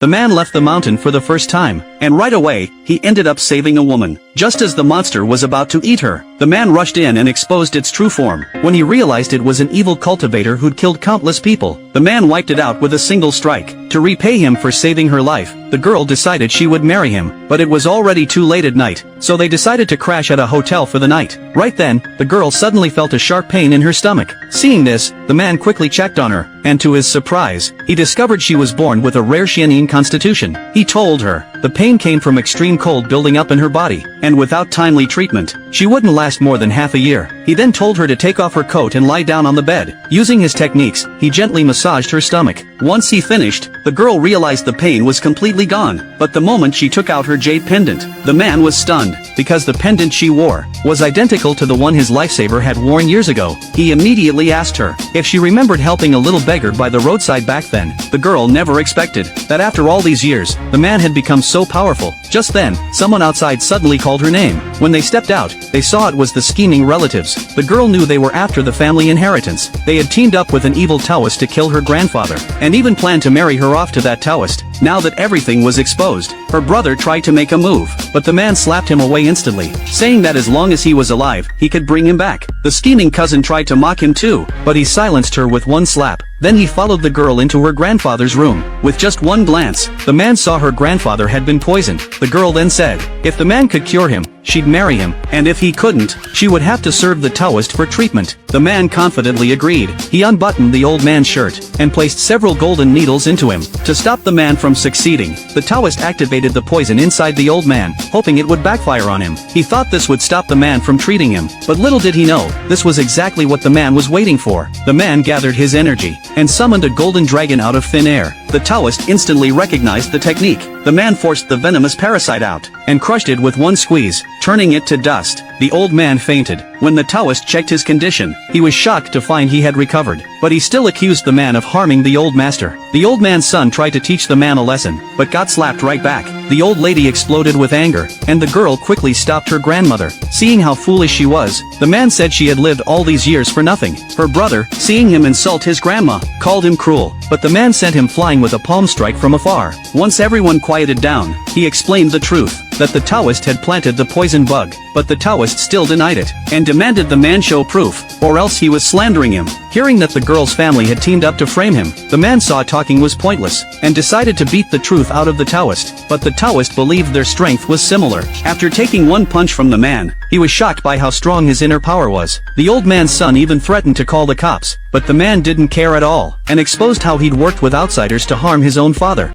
The man left the mountain for the first time, and right away, he ended up saving a woman. Just as the monster was about to eat her, the man rushed in and exposed its true form. When he realized it was an evil cultivator who'd killed countless people, the man wiped it out with a single strike. To repay him for saving her life, the girl decided she would marry him, but it was already too late at night, so they decided to crash at a hotel for the night. Right then, the girl suddenly felt a sharp pain in her stomach. Seeing this, the man quickly checked on her, and to his surprise, he discovered she was born with a rare Xianyin constitution. He told her, the pain came from extreme cold building up in her body, and without timely treatment, she wouldn't last more than half a year. He then told her to take off her coat and lie down on the bed. Using his techniques, he gently massaged her stomach. Once he finished, the girl realized the pain was completely gone, but the moment she took out her jade pendant, the man was stunned, because the pendant she wore was identical to the one his lifesaver had worn years ago. He immediately asked her if she remembered helping a little beggar by the roadside back then. The girl never expected that after all these years, the man had become so powerful. Just then, someone outside suddenly called her name. When they stepped out, they saw it was the scheming relatives. The girl knew they were after the family inheritance. They had teamed up with an evil Taoist to kill her grandfather, and even planned to marry her off to that Taoist. Now that everything was exposed, her brother tried to make a move, but the man slapped him away instantly, saying that as long as he was alive, he could bring him back. The scheming cousin tried to mock him too, but he silenced her with one slap. Then he followed the girl into her grandfather's room. With just one glance, the man saw her grandfather had been poisoned. The girl then said, if the man could cure him, she'd marry him, and if he couldn't, she would have to serve the Taoist for treatment. The man confidently agreed. He unbuttoned the old man's shirt, and placed several golden needles into him. To stop the man from succeeding, the Taoist activated the poison inside the old man, hoping it would backfire on him. He thought this would stop the man from treating him, but little did he know, this was exactly what the man was waiting for. The man gathered his energy, and summoned a golden dragon out of thin air. The Taoist instantly recognized the technique. The man forced the venomous parasite out, and crushed it with one squeeze, turning it to dust. The old man fainted. When the Taoist checked his condition, he was shocked to find he had recovered, but he still accused the man of harming the old master. The old man's son tried to teach the man a lesson, but got slapped right back. The old lady exploded with anger, and the girl quickly stopped her grandmother. Seeing how foolish she was, the man said she had lived all these years for nothing. Her brother, seeing him insult his grandma, called him cruel, but the man sent him flying with a palm strike from afar. Once everyone quieted down, he explained the truth, that the Taoist had planted the poison bug, but the Taoist still denied it, and demanded the man show proof, or else he was slandering him. Hearing that the girl's family had teamed up to frame him, the man saw talking was pointless, and decided to beat the truth out of the Taoist, but the Taoist believed their strength was similar. After taking one punch from the man, he was shocked by how strong his inner power was. The old man's son even threatened to call the cops, but the man didn't care at all, and exposed how he'd worked with outsiders to harm his own father.